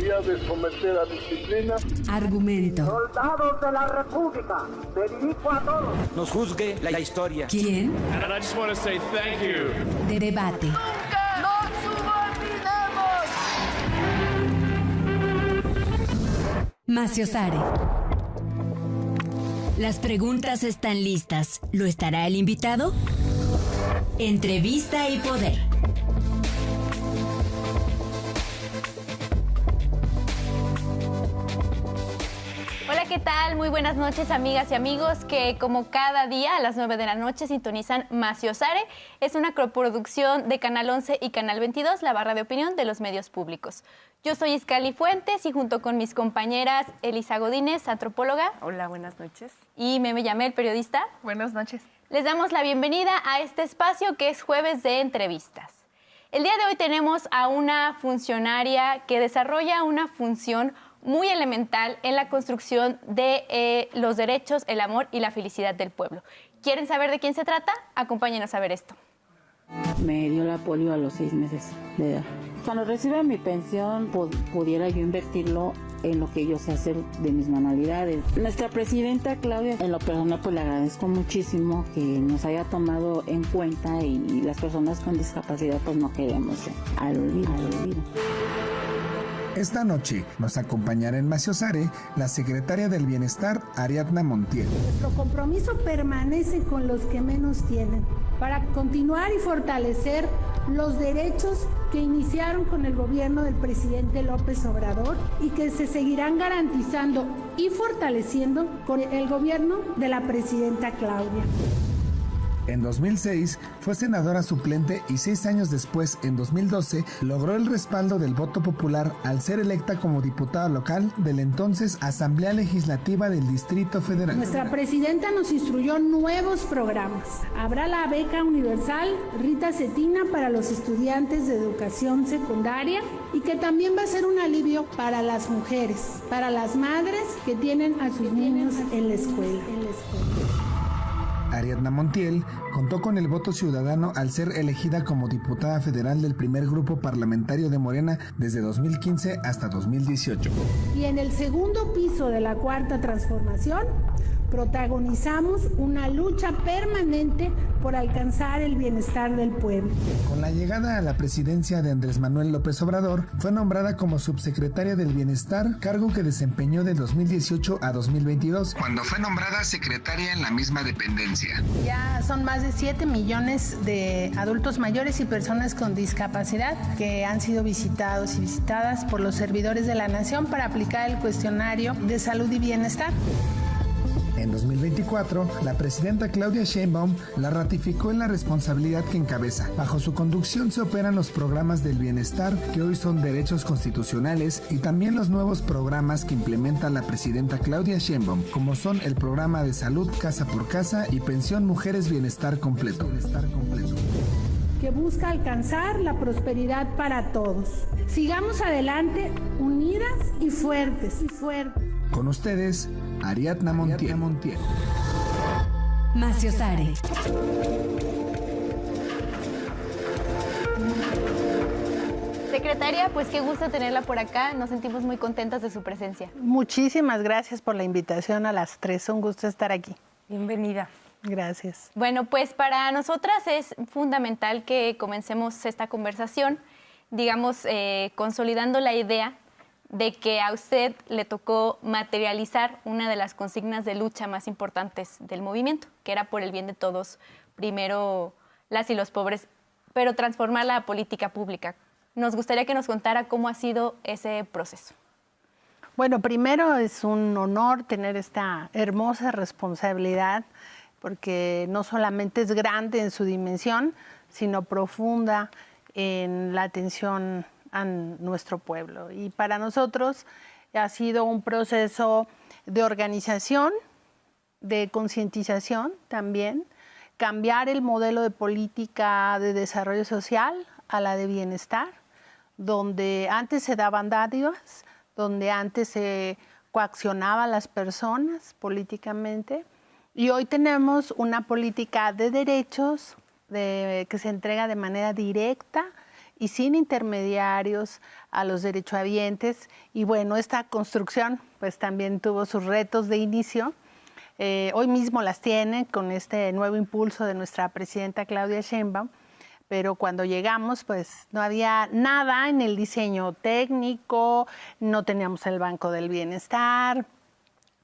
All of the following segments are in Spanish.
había de someter a disciplina. Argumento. Soldados de la República, me dirijo a todos. Nos juzgue la historia. ¿Quién? And I just want to say thank you. De debate. ¡Nunca nos subordinemos! Maciosare. Las preguntas están listas. ¿Lo estará el invitado? Entrevista y poder. Hola, ¿qué tal? Muy buenas noches, amigas y amigos que como cada día a las 9 de la noche sintonizan Maciosare. Es una coproducción de Canal 11 y Canal 22, la barra de opinión de los medios públicos. Yo soy Iscali Fuentes y junto con mis compañeras Elisa Godínez, antropóloga. Hola, buenas noches. Y Meme Yamel, periodista. Buenas noches. Les damos la bienvenida a este espacio que es jueves de entrevistas. El día de hoy tenemos a una funcionaria que desarrolla una función muy elemental en la construcción de los derechos, el amor y la felicidad del pueblo. ¿Quieren saber de quién se trata? Acompáñenos a ver esto. Me dio la polio a los 6 meses de edad. Cuando reciba mi pensión, pudiera yo invertirlo en lo que yo sé hacer de mis manualidades. Nuestra presidenta Claudia, en lo personal, pues le agradezco muchísimo que nos haya tomado en cuenta y las personas con discapacidad pues no queremos al olvido. Esta noche nos acompañará en Maciosare la secretaria del Bienestar, Ariadna Montiel. Nuestro compromiso permanece con los que menos tienen, para continuar y fortalecer los derechos que iniciaron con el gobierno del presidente López Obrador y que se seguirán garantizando y fortaleciendo con el gobierno de la presidenta Claudia. En 2006 fue senadora suplente y 6 años después, en 2012, logró el respaldo del voto popular al ser electa como diputada local de la entonces Asamblea Legislativa del Distrito Federal. Nuestra presidenta nos instruyó nuevos programas. Habrá la beca universal Rita Cetina para los estudiantes de educación secundaria y que también va a ser un alivio para las mujeres, para las madres que tienen a sus niños en la escuela. Ariadna Montiel contó con el voto ciudadano al ser elegida como diputada federal del primer grupo parlamentario de Morena desde 2015 hasta 2018. Y en el segundo piso de la Cuarta Transformación, protagonizamos una lucha permanente por alcanzar el bienestar del pueblo. Con la llegada a la presidencia de Andrés Manuel López Obrador, fue nombrada como subsecretaria del Bienestar, cargo que desempeñó de 2018 a 2022, cuando fue nombrada secretaria en la misma dependencia. Ya son más de 7 millones de adultos mayores y personas con discapacidad que han sido visitados y visitadas por los servidores de la nación para aplicar el cuestionario de salud y bienestar. En 2024, la presidenta Claudia Sheinbaum la ratificó en la responsabilidad que encabeza. Bajo su conducción se operan los programas del bienestar, que hoy son derechos constitucionales, y también los nuevos programas que implementa la presidenta Claudia Sheinbaum, como son el programa de salud Casa por Casa y Pensión Mujeres Bienestar Completo. Que busca alcanzar la prosperidad para todos. Sigamos adelante, unidas y fuertes. Con ustedes, Ariadna Montiel. Maciosare. Secretaria, pues qué gusto tenerla por acá. Nos sentimos muy contentas de su presencia. Muchísimas gracias por la invitación a las 3. Un gusto estar aquí. Bienvenida. Gracias. Bueno, pues para nosotras es fundamental que comencemos esta conversación, digamos, consolidando la idea de que a usted le tocó materializar una de las consignas de lucha más importantes del movimiento, que era por el bien de todos, primero las y los pobres, pero transformar la política pública. Nos gustaría que nos contara cómo ha sido ese proceso. Bueno, primero es un honor tener esta hermosa responsabilidad, porque no solamente es grande en su dimensión, sino profunda en la atención a nuestro pueblo. Y para nosotros ha sido un proceso de organización, de concientización también, cambiar el modelo de política de desarrollo social a la de bienestar, donde antes se daban dádivas, donde antes se coaccionaba a las personas políticamente, y hoy tenemos una política de derechos que se entrega de manera directa y sin intermediarios a los derechohabientes. Y bueno, esta construcción pues también tuvo sus retos de inicio. Hoy mismo las tiene con este nuevo impulso de nuestra presidenta Claudia Sheinbaum, pero cuando llegamos pues no había nada en el diseño técnico, no teníamos el Banco del Bienestar.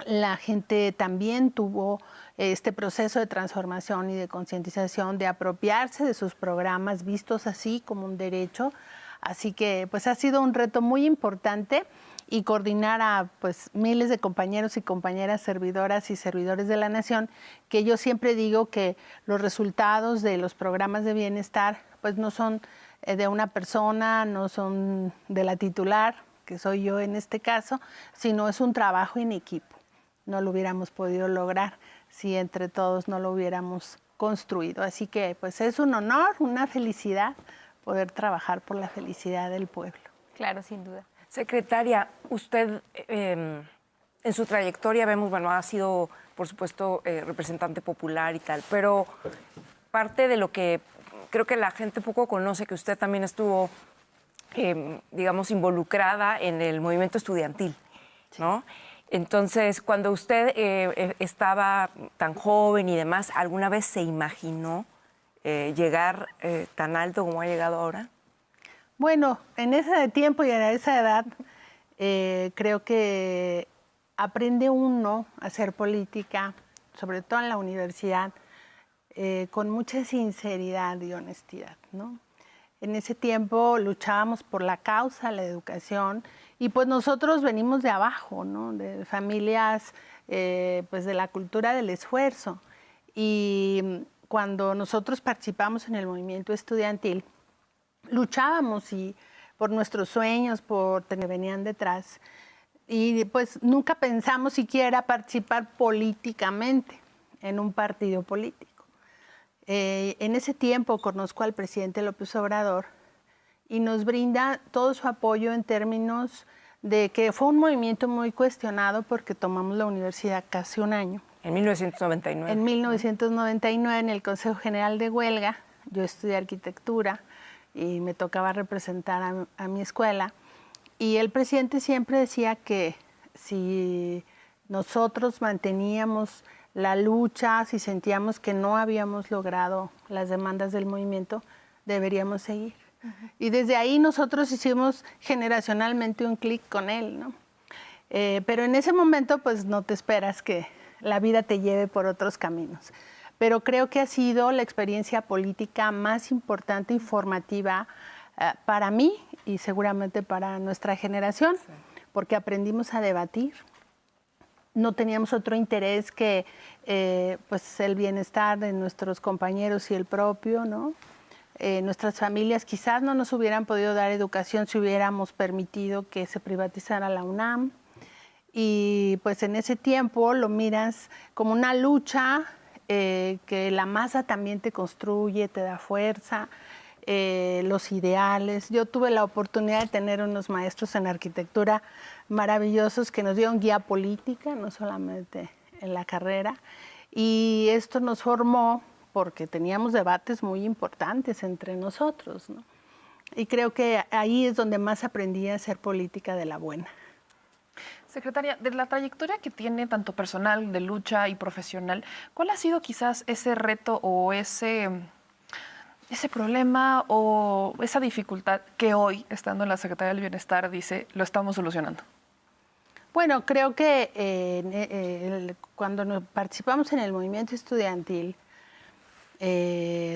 La gente también tuvo este proceso de transformación y de concientización, de apropiarse de sus programas vistos así como un derecho. Así que pues ha sido un reto muy importante, y coordinar a pues miles de compañeros y compañeras servidoras y servidores de la nación, que yo siempre digo que los resultados de los programas de bienestar pues no son de una persona, no son de la titular, que soy yo en este caso, sino es un trabajo en equipo. No lo hubiéramos podido lograr si entre todos no lo hubiéramos construido. Así que pues es un honor, una felicidad poder trabajar por la felicidad del pueblo. Claro, sin duda. Secretaria, usted en su trayectoria vemos, bueno, ha sido, por supuesto, representante popular y tal, pero parte de lo que creo que la gente poco conoce, que usted también estuvo, digamos, involucrada en el movimiento estudiantil, ¿no? Entonces, cuando usted estaba tan joven y demás, ¿alguna vez se imaginó llegar tan alto como ha llegado ahora? Bueno, en ese tiempo y a esa edad creo que aprende uno a hacer política, sobre todo en la universidad, con mucha sinceridad y honestidad, ¿no? En ese tiempo luchábamos por la causa, la educación, y pues nosotros venimos de abajo, ¿no? De familias pues de la cultura del esfuerzo. Y cuando nosotros participamos en el movimiento estudiantil, luchábamos por nuestros sueños, por que venían detrás, y pues nunca pensamos siquiera participar políticamente en un partido político. En ese tiempo conozco al presidente López Obrador y nos brinda todo su apoyo en términos de que fue un movimiento muy cuestionado porque tomamos la universidad casi un año. En 1999. En 1999, en el Consejo General de Huelga, yo estudié arquitectura y me tocaba representar a mi escuela. Y el presidente siempre decía que si nosotros manteníamos la lucha, si sentíamos que no habíamos logrado las demandas del movimiento, deberíamos seguir. Y desde ahí nosotros hicimos generacionalmente un clic con él, ¿no? Pero en ese momento pues no te esperas que la vida te lleve por otros caminos. Pero creo que ha sido la experiencia política más importante y formativa para mí y seguramente para nuestra generación, porque aprendimos a debatir. No teníamos otro interés que pues el bienestar de nuestros compañeros y el propio, ¿no? Nuestras familias quizás no nos hubieran podido dar educación si hubiéramos permitido que se privatizara la UNAM. Y pues en ese tiempo lo miras como una lucha que la masa también te construye, te da fuerza, los ideales. Yo tuve la oportunidad de tener unos maestros en arquitectura maravillosos que nos dieron guía política, no solamente en la carrera, y esto nos formó porque teníamos debates muy importantes entre nosotros, ¿no? Y creo que ahí es donde más aprendí a hacer política de la buena. Secretaria, de la trayectoria que tiene tanto personal, de lucha y profesional, ¿cuál ha sido quizás ese reto o ese problema o esa dificultad que hoy, estando en la Secretaría del Bienestar, dice, lo estamos solucionando? Bueno, creo que cuando participamos en el movimiento estudiantil,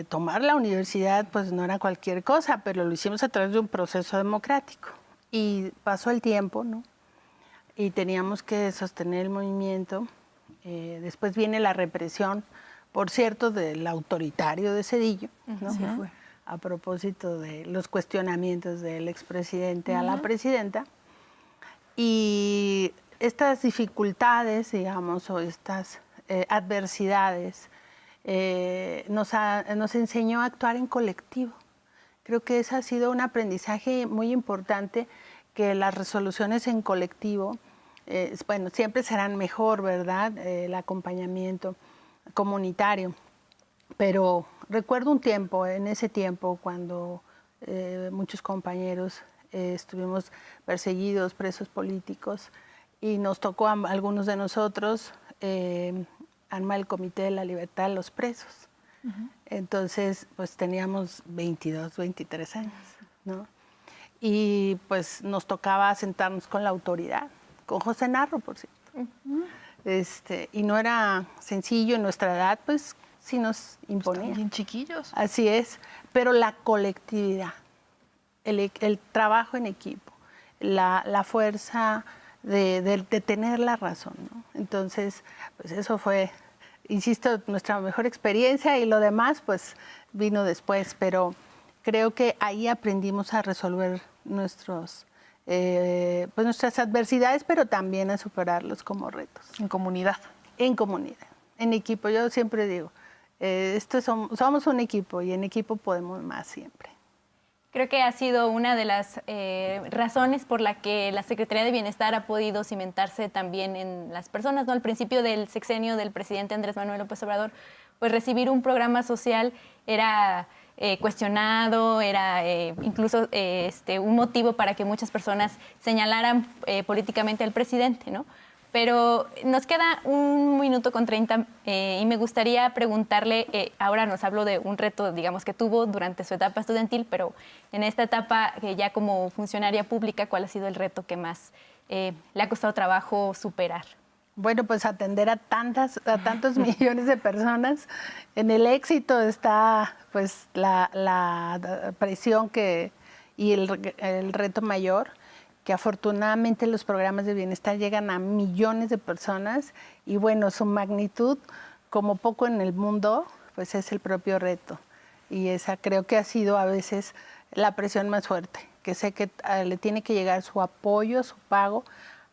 tomar la universidad pues no era cualquier cosa, pero lo hicimos a través de un proceso democrático. Y pasó el tiempo, ¿no? Y teníamos que sostener el movimiento. Después viene la represión, por cierto, del autoritario de Zedillo, ¿no? Sí fue. A propósito de los cuestionamientos del expresidente a la presidenta. Y estas dificultades, digamos, o estas adversidades, nos enseñó a actuar en colectivo. Creo que ese ha sido un aprendizaje muy importante, que las resoluciones en colectivo, bueno, siempre serán mejor, ¿verdad? El acompañamiento comunitario. Pero recuerdo un tiempo, en ese tiempo, cuando muchos compañeros estuvimos perseguidos, presos políticos, y nos tocó a algunos de nosotros armar el Comité de la Libertad de los Presos. Entonces, pues teníamos 22, 23 años, ¿no? Y pues nos tocaba sentarnos con la autoridad, con José Narro, por cierto. Y no era sencillo, en nuestra edad, pues sí nos imponía. Están bien chiquillos. Así es, pero la colectividad, el trabajo en equipo, la fuerza de tener la razón, ¿no? Entonces, pues eso fue, insisto, nuestra mejor experiencia, y lo demás pues vino después, pero creo que ahí aprendimos a resolver nuestras adversidades, pero también a superarlos como retos. En comunidad. En comunidad, en equipo. Yo siempre digo, somos un equipo, y en equipo podemos más siempre. Creo que ha sido una de las razones por la que la Secretaría de Bienestar ha podido cimentarse también en las personas, ¿no? Al principio del sexenio del presidente Andrés Manuel López Obrador, pues recibir un programa social era cuestionado, era incluso un motivo para que muchas personas señalaran políticamente al presidente, ¿no? Pero nos queda 1 minuto con 30 y me gustaría preguntarle, ahora nos habló de un reto, digamos, que tuvo durante su etapa estudiantil, pero en esta etapa ya como funcionaria pública, ¿cuál ha sido el reto que más le ha costado trabajo superar? Bueno, pues atender a tantos millones de personas. En el éxito está pues la presión y el reto mayor, que afortunadamente los programas de bienestar llegan a millones de personas, y bueno, su magnitud, como poco en el mundo, pues es el propio reto. Y esa creo que ha sido a veces la presión más fuerte, que sé que le tiene que llegar su apoyo, su pago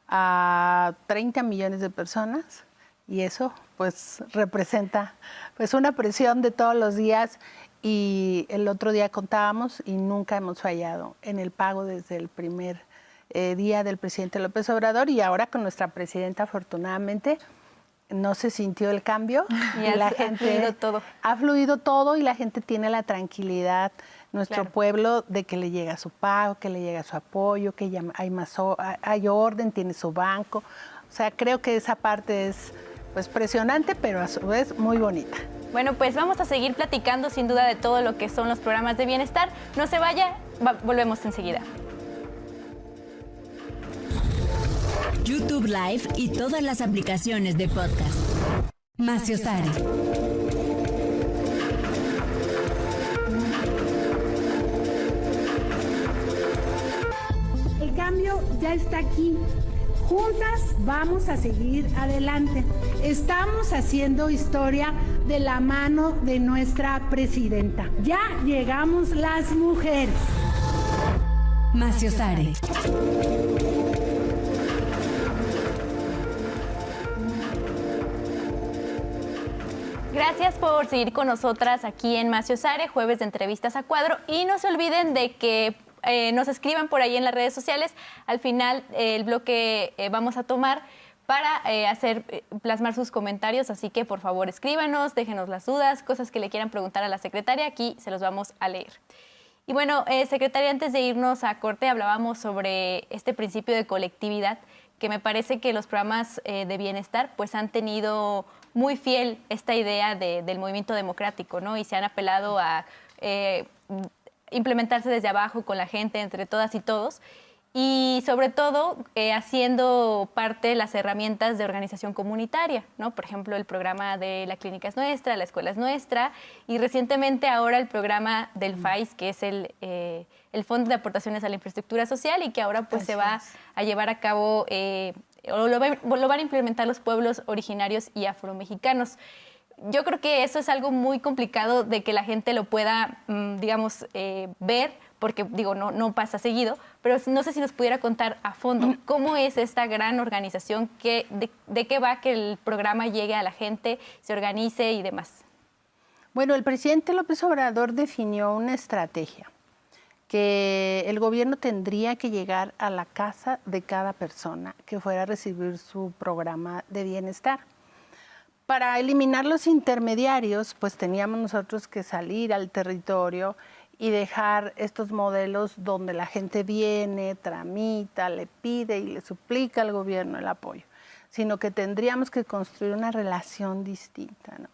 a 30 millones de personas, y eso pues representa pues una presión de todos los días. Y el otro día contábamos y nunca hemos fallado en el pago desde el primer día del presidente López Obrador, y ahora con nuestra presidenta, afortunadamente no se sintió el cambio y la gente ha fluido todo, y la gente tiene la tranquilidad, nuestro pueblo, de que le llega su pago, que le llega su apoyo, que ya hay orden, tiene su banco. O sea, creo que esa parte es pues presionante, pero a su vez muy bonita. Bueno, pues vamos a seguir platicando sin duda de todo lo que son los programas de bienestar. No se vaya, volvemos enseguida. YouTube Live y todas las aplicaciones de podcast. Maciosare. El cambio ya está aquí. Juntas vamos a seguir adelante. Estamos haciendo historia de la mano de nuestra presidenta. Ya llegamos las mujeres. Maciosare. Gracias por seguir con nosotras aquí en Maciosare, jueves de entrevistas a cuadro. Y no se olviden de que nos escriban por ahí en las redes sociales. Al final el bloque vamos a tomar para plasmar sus comentarios. Así que por favor escríbanos, déjenos las dudas, cosas que le quieran preguntar a la secretaria. Aquí se los vamos a leer. Y bueno, secretaria, antes de irnos a corte hablábamos sobre este principio de colectividad, que me parece que los programas de bienestar pues han tenido muy fiel esta idea del movimiento democrático, ¿no? Y se han apelado a implementarse desde abajo con la gente, entre todas y todos, y sobre todo haciendo parte de las herramientas de organización comunitaria, ¿no? Por ejemplo, el programa de La Clínica es Nuestra, La Escuela es Nuestra, y recientemente ahora el programa del FAIS, que es el Fondo de Aportaciones a la Infraestructura Social, y que ahora pues se va a llevar a cabo, o lo van a implementar los pueblos originarios y afromexicanos. Yo creo que eso es algo muy complicado de que la gente lo pueda, digamos, ver, porque digo, no pasa seguido, pero no sé si nos pudiera contar a fondo cómo es esta gran organización, de qué va que el programa llegue a la gente, se organice y demás. Bueno, el presidente López Obrador definió una estrategia, que el gobierno tendría que llegar a la casa de cada persona que fuera a recibir su programa de bienestar. Para eliminar los intermediarios, pues teníamos nosotros que salir al territorio y dejar estos modelos donde la gente viene, tramita, le pide y le suplica al gobierno el apoyo, sino que tendríamos que construir una relación distinta, ¿no?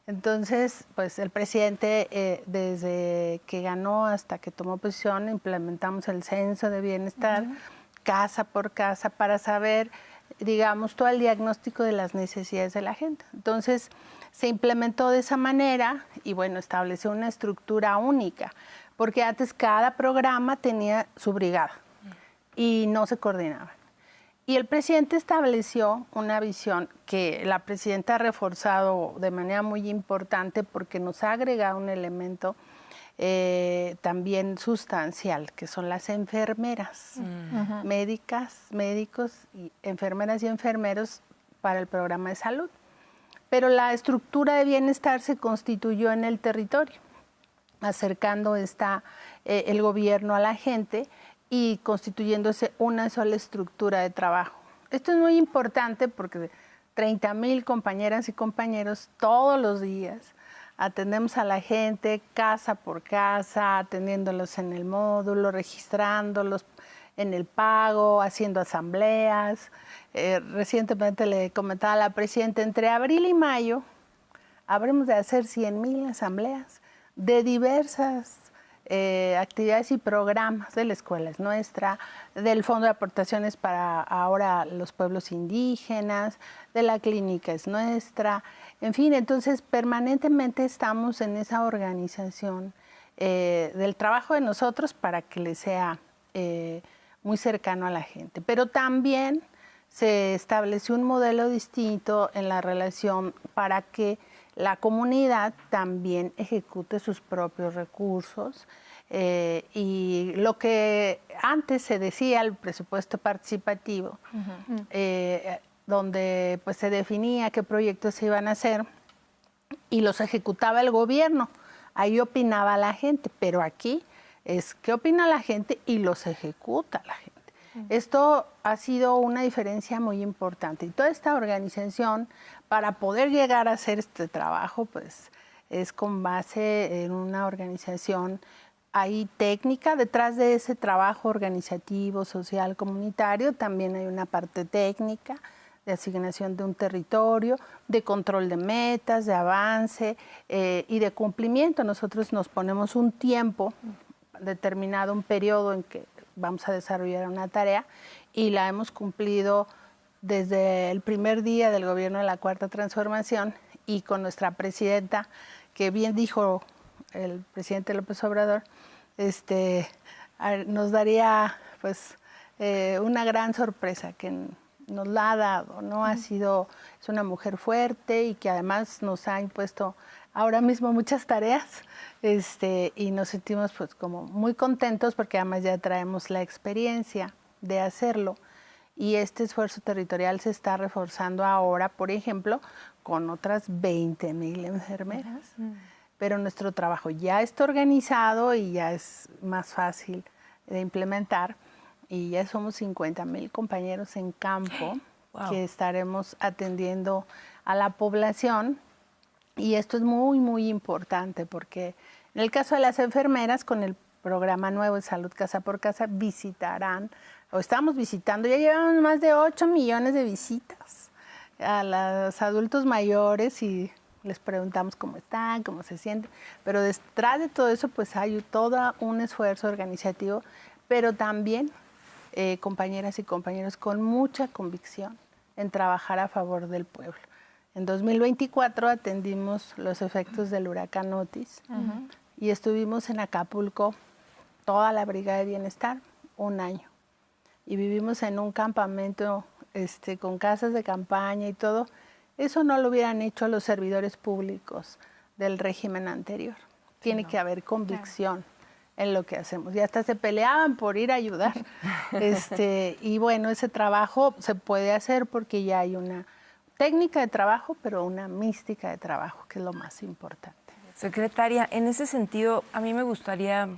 Entonces, pues el presidente, desde que ganó hasta que tomó posición, implementamos el censo de bienestar, casa por casa, para saber, digamos, todo el diagnóstico de las necesidades de la gente. Entonces, se implementó de esa manera y, bueno, estableció una estructura única, porque antes cada programa tenía su brigada y no se coordinaban. Y el presidente estableció una visión que la presidenta ha reforzado de manera muy importante porque nos ha agregado un elemento también sustancial, que son las enfermeras, médicos, y enfermeras y enfermeros para el programa de salud. Pero la estructura de bienestar se constituyó en el territorio, acercando el gobierno a la gente y constituyéndose una sola estructura de trabajo. Esto es muy importante porque 30,000 compañeras y compañeros todos los días atendemos a la gente casa por casa, atendiéndolos en el módulo, registrándolos en el pago, haciendo asambleas. Recientemente le comentaba a la presidenta, entre abril y mayo habremos de hacer 100,000 asambleas de diversas actividades y programas de la escuela es nuestra, del Fondo de Aportaciones para ahora los pueblos indígenas, de la clínica es nuestra, en fin, entonces permanentemente estamos en esa organización del trabajo de nosotros para que le sea muy cercano a la gente. Pero también se estableció un modelo distinto en la relación para que la comunidad también ejecute sus propios recursos y lo que antes se decía el presupuesto participativo, donde pues se definía qué proyectos se iban a hacer y los ejecutaba el gobierno, ahí opinaba la gente, pero aquí es qué opina la gente y los ejecuta la gente. Esto ha sido una diferencia muy importante y toda esta organización para poder llegar a hacer este trabajo pues es con base en una organización ahí técnica. Detrás de ese trabajo organizativo, social, comunitario también hay una parte técnica de asignación de un territorio, de control de metas, de avance y de cumplimiento. Nosotros nos ponemos un tiempo determinado, un periodo en que vamos a desarrollar una tarea y la hemos cumplido desde el primer día del gobierno de la Cuarta Transformación y con nuestra presidenta, que bien dijo el presidente López Obrador, nos daría pues una gran sorpresa que nos la ha dado, ¿no? Es una mujer fuerte y que además nos ha impuesto ahora mismo muchas tareas y nos sentimos pues como muy contentos porque además ya traemos la experiencia de hacerlo y este esfuerzo territorial se está reforzando ahora, por ejemplo, con otras 20,000 enfermeras, pero nuestro trabajo ya está organizado y ya es más fácil de implementar y ya somos 50,000 compañeros en campo que estaremos atendiendo a la población. Y esto es muy, muy importante porque en el caso de las enfermeras, con el programa nuevo de Salud Casa por Casa, visitarán, o estamos visitando, ya llevamos más de 8 millones de visitas a los adultos mayores y les preguntamos cómo están, cómo se sienten. Pero detrás de todo eso, pues hay todo un esfuerzo organizativo, pero también compañeras y compañeros con mucha convicción en trabajar a favor del pueblo. En 2024 atendimos los efectos del huracán Otis y estuvimos en Acapulco, toda la Brigada de Bienestar, un año. Y vivimos en un campamento con casas de campaña y todo. Eso no lo hubieran hecho los servidores públicos del régimen anterior. Tiene que haber convicción en lo que hacemos. Y hasta se peleaban por ir a ayudar. Y bueno, ese trabajo se puede hacer porque ya hay una técnica de trabajo, pero una mística de trabajo, que es lo más importante. Secretaria, en ese sentido, a mí me gustaría,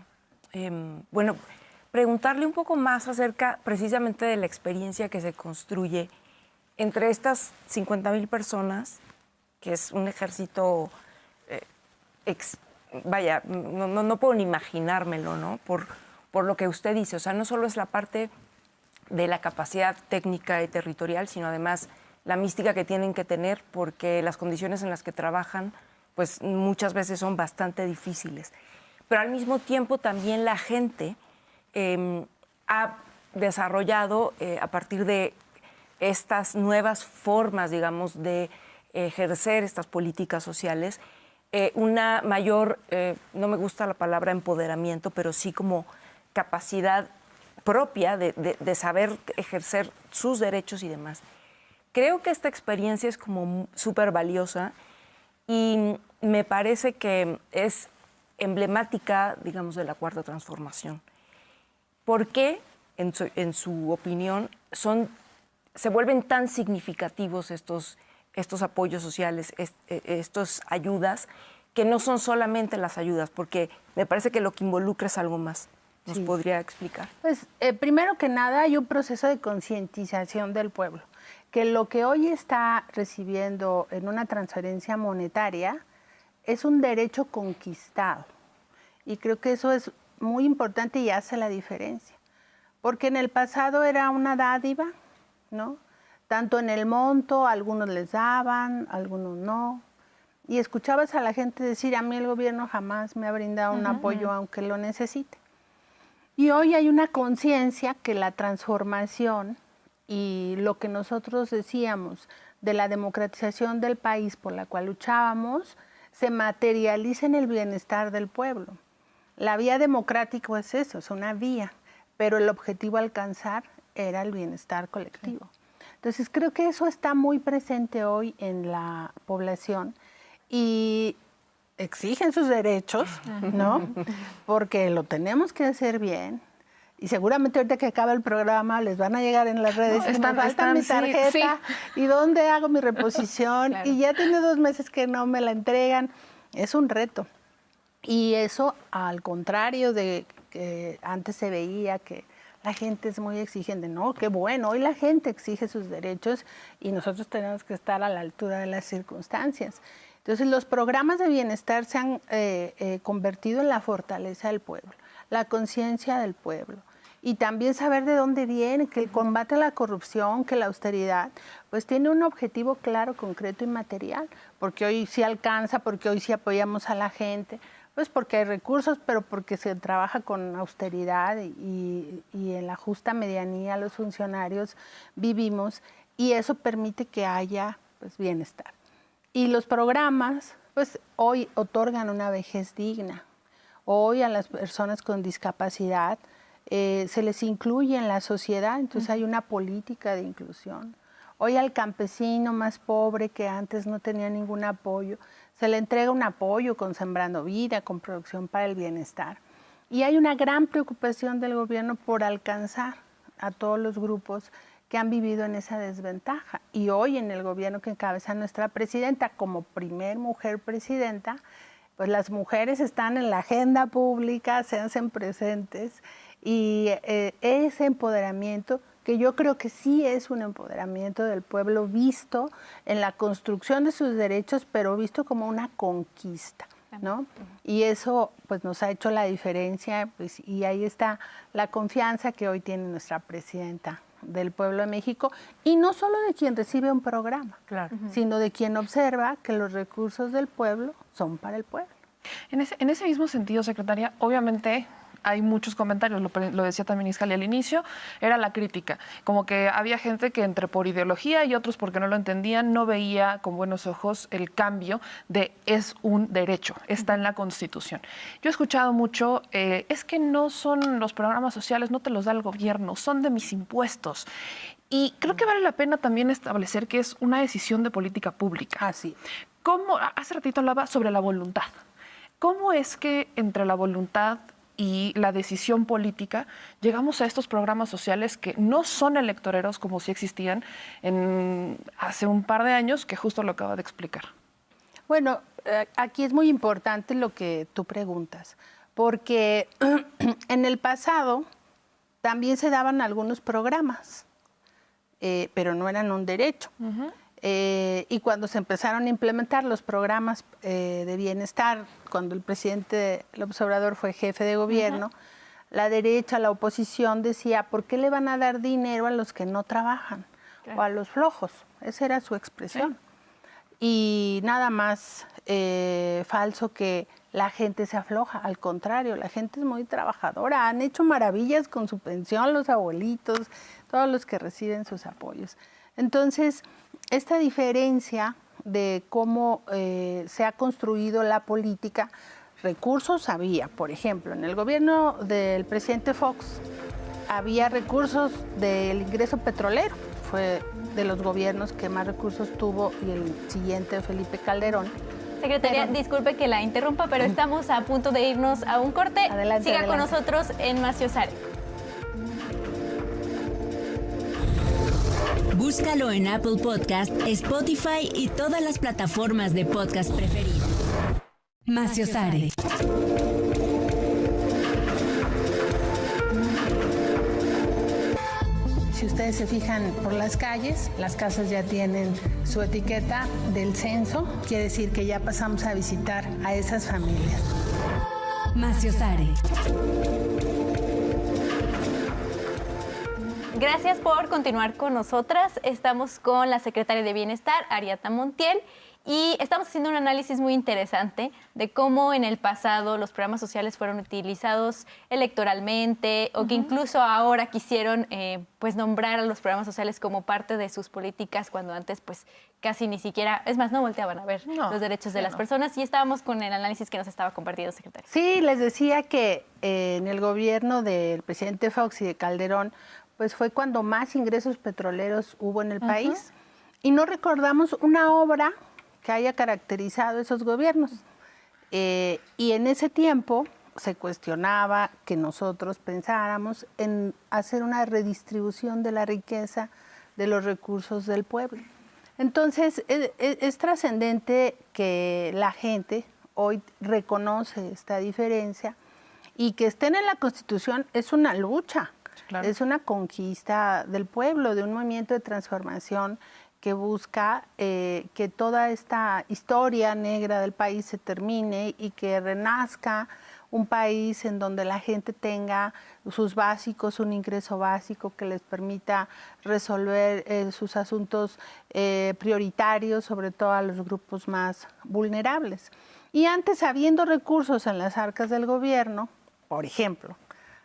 preguntarle un poco más acerca precisamente de la experiencia que se construye entre estas 50,000 personas, que es un ejército vaya, no puedo ni imaginármelo, ¿no? Por lo que usted dice, o sea, no solo es la parte de la capacidad técnica y territorial, sino además la mística que tienen que tener, porque las condiciones en las que trabajan, pues muchas veces son bastante difíciles. Pero al mismo tiempo también la gente ha desarrollado, a partir de estas nuevas formas, digamos, de ejercer estas políticas sociales, una mayor, no me gusta la palabra empoderamiento, pero sí como capacidad propia de saber ejercer sus derechos y demás. Creo que esta experiencia es como súper valiosa y me parece que es emblemática, digamos, de la Cuarta Transformación. ¿Por qué, en su opinión, se vuelven tan significativos estos apoyos sociales, estas ayudas, que no son solamente las ayudas? Porque me parece que lo que involucra es algo más. ¿Nos podría explicar? Pues, primero que nada, hay un proceso de concientización del pueblo, que lo que hoy está recibiendo en una transferencia monetaria es un derecho conquistado. Y creo que eso es muy importante y hace la diferencia. Porque en el pasado era una dádiva, ¿no? Tanto en el monto, algunos les daban, algunos no. Y escuchabas a la gente decir, a mí el gobierno jamás me ha brindado un apoyo aunque lo necesite. Y hoy hay una conciencia que la transformación y lo que nosotros decíamos de la democratización del país por la cual luchábamos se materializa en el bienestar del pueblo. La vía democrática es eso, es una vía, pero el objetivo a alcanzar era el bienestar colectivo. Entonces creo que eso está muy presente hoy en la población y exigen sus derechos, ¿no? Porque lo tenemos que hacer bien. Y seguramente ahorita que acaba el programa les van a llegar en las redes, me falta mi tarjeta, y dónde hago mi reposición, claro. Y ya tiene 2 meses que no me la entregan. Es un reto. Y eso, al contrario de que antes se veía que la gente es muy exigente. No, qué bueno, hoy la gente exige sus derechos y nosotros tenemos que estar a la altura de las circunstancias. Entonces, los programas de bienestar se han convertido en la fortaleza del pueblo, la conciencia del pueblo. Y también saber de dónde viene, que el combate a la corrupción, que la austeridad, pues tiene un objetivo claro, concreto y material. Porque hoy sí alcanza, porque hoy sí apoyamos a la gente, pues porque hay recursos, pero porque se trabaja con austeridad y en la justa medianía los funcionarios vivimos. Y eso permite que haya pues, bienestar. Y los programas, pues hoy otorgan una vejez digna. Hoy a las personas con discapacidad se les incluye en la sociedad, entonces hay una política de inclusión. Hoy al campesino más pobre que antes no tenía ningún apoyo, se le entrega un apoyo con Sembrando Vida, con Producción para el Bienestar. Y hay una gran preocupación del gobierno por alcanzar a todos los grupos que han vivido en esa desventaja. Y hoy en el gobierno que encabeza nuestra presidenta, como primer mujer presidenta, pues las mujeres están en la agenda pública, se hacen presentes, y ese empoderamiento, que yo creo que sí es un empoderamiento del pueblo visto en la construcción de sus derechos, pero visto como una conquista, ¿no? Y eso pues nos ha hecho la diferencia, pues, y ahí está la confianza que hoy tiene nuestra presidenta del pueblo de México, y no solo de quien recibe un programa, claro, sino de quien observa que los recursos del pueblo son para el pueblo. En ese mismo sentido, secretaria, obviamente hay muchos comentarios, lo decía también Iscali al inicio, era la crítica, como que había gente que entre por ideología y otros porque no lo entendían, no veía con buenos ojos el cambio de es un derecho, está en la Constitución. Yo he escuchado mucho, es que no son los programas sociales, no te los da el gobierno, son de mis impuestos. Y creo que vale la pena también establecer que es una decisión de política pública. Así. Hace ratito hablaba sobre la voluntad. ¿Cómo es que entre la voluntad y la decisión política llegamos a estos programas sociales que no son electoreros como si existían hace un par de años, que justo lo acaba de explicar? Bueno, aquí es muy importante lo que tú preguntas, porque en el pasado también se daban algunos programas, pero no eran un derecho. Y cuando se empezaron a implementar los programas de bienestar cuando el presidente López Obrador fue jefe de gobierno, la derecha, la oposición decía, ¿por qué le van a dar dinero a los que no trabajan? O a los flojos. Esa era su expresión. Y nada más falso que la gente se afloja. Al contrario, la gente es muy trabajadora. Han hecho maravillas con su pensión, los abuelitos, todos los que reciben sus apoyos. Entonces, esta diferencia de cómo se ha construido la política, recursos había. Por ejemplo, en el gobierno del presidente Fox había recursos del ingreso petrolero. Fue de los gobiernos que más recursos tuvo, y el siguiente, Felipe Calderón. Secretaria, disculpe que la interrumpa, pero estamos a punto de irnos a un corte. Adelante, Siga adelante. con nosotros en Maciosare. Búscalo en Apple Podcast, Spotify y todas las plataformas de podcast preferidas. Maciosare. Si ustedes se fijan por las calles, las casas ya tienen su etiqueta del censo. Quiere decir que ya pasamos a visitar a esas familias. Maciosare. Gracias por continuar con nosotras. Estamos con la secretaria de Bienestar, Ariadna Montiel, y estamos haciendo un análisis muy interesante de cómo en el pasado los programas sociales fueron utilizados electoralmente, o que incluso ahora quisieron pues nombrar a los programas sociales como parte de sus políticas, cuando antes pues casi ni siquiera, es más, no volteaban a ver los derechos de las personas. Y estábamos con el análisis que nos estaba compartiendo, secretaria. Sí, les decía que en el gobierno del presidente Fox y de Calderón, pues fue cuando más ingresos petroleros hubo en el país, y no recordamos una obra que haya caracterizado esos gobiernos. Y en ese tiempo se cuestionaba que nosotros pensáramos en hacer una redistribución de la riqueza de los recursos del pueblo. Entonces, es trascendente que la gente hoy reconoce esta diferencia, y que estén en la Constitución es una lucha. Claro. Es una conquista del pueblo, de un movimiento de transformación que busca que toda esta historia negra del país se termine y que renazca un país en donde la gente tenga sus básicos, un ingreso básico que les permita resolver sus asuntos prioritarios, sobre todo a los grupos más vulnerables. Y antes, habiendo recursos en las arcas del gobierno, por ejemplo,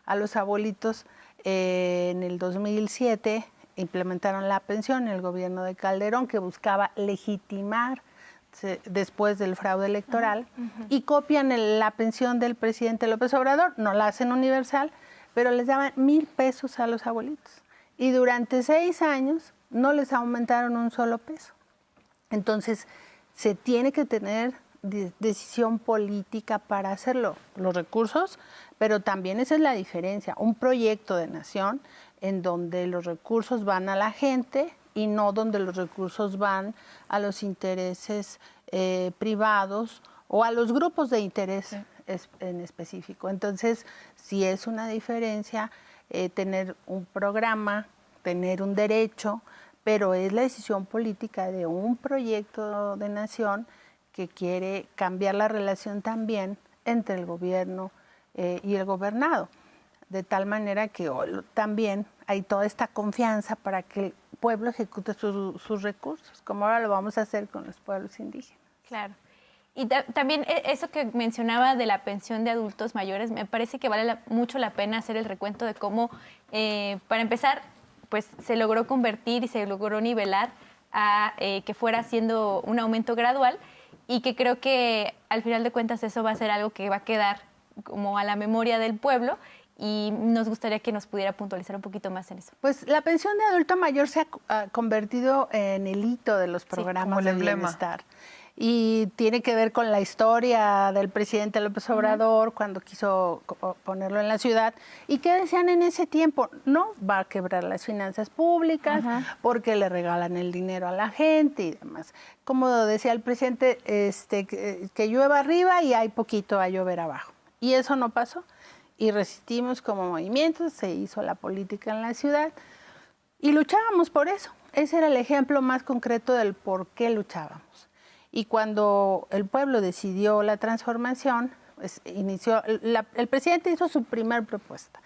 a los abuelitos, en el 2007 implementaron la pensión en el gobierno de Calderón, que buscaba legitimar después del fraude electoral, y copian la pensión del presidente López Obrador, no la hacen universal, pero les daban 1,000 pesos a los abuelitos. Y durante 6 años no les aumentaron un solo peso. Entonces, se tiene que tener decisión política para hacerlo, los recursos, pero también esa es la diferencia, un proyecto de nación en donde los recursos van a la gente y no donde los recursos van a los intereses privados o a los grupos de interés en específico. Entonces, sí es una diferencia tener un programa, tener un derecho, pero es la decisión política de un proyecto de nación que quiere cambiar la relación también entre el gobierno y el gobernado, de tal manera que hoy también hay toda esta confianza para que el pueblo ejecute sus recursos, como ahora lo vamos a hacer con los pueblos indígenas. Claro. Y también eso que mencionaba de la pensión de adultos mayores, me parece que vale mucho la pena hacer el recuento de cómo, para empezar, pues se logró convertir y se logró nivelar a que fuera siendo un aumento gradual, y que creo que al final de cuentas eso va a ser algo que va a quedar como a la memoria del pueblo, y nos gustaría que nos pudiera puntualizar un poquito más en eso. Pues la pensión de adulto mayor se ha convertido en el hito de los programas de bienestar. Y tiene que ver con la historia del presidente López Obrador cuando quiso ponerlo en la ciudad. ¿Y qué decían en ese tiempo? No va a quebrar las finanzas públicas porque le regalan el dinero a la gente y demás. Como decía el presidente, que llueva arriba y hay poquito a llover abajo. Y eso no pasó. Y resistimos como movimiento, se hizo la política en la ciudad y luchábamos por eso. Ese era el ejemplo más concreto del por qué luchábamos. Y cuando el pueblo decidió la transformación, pues el presidente hizo su primer propuesta,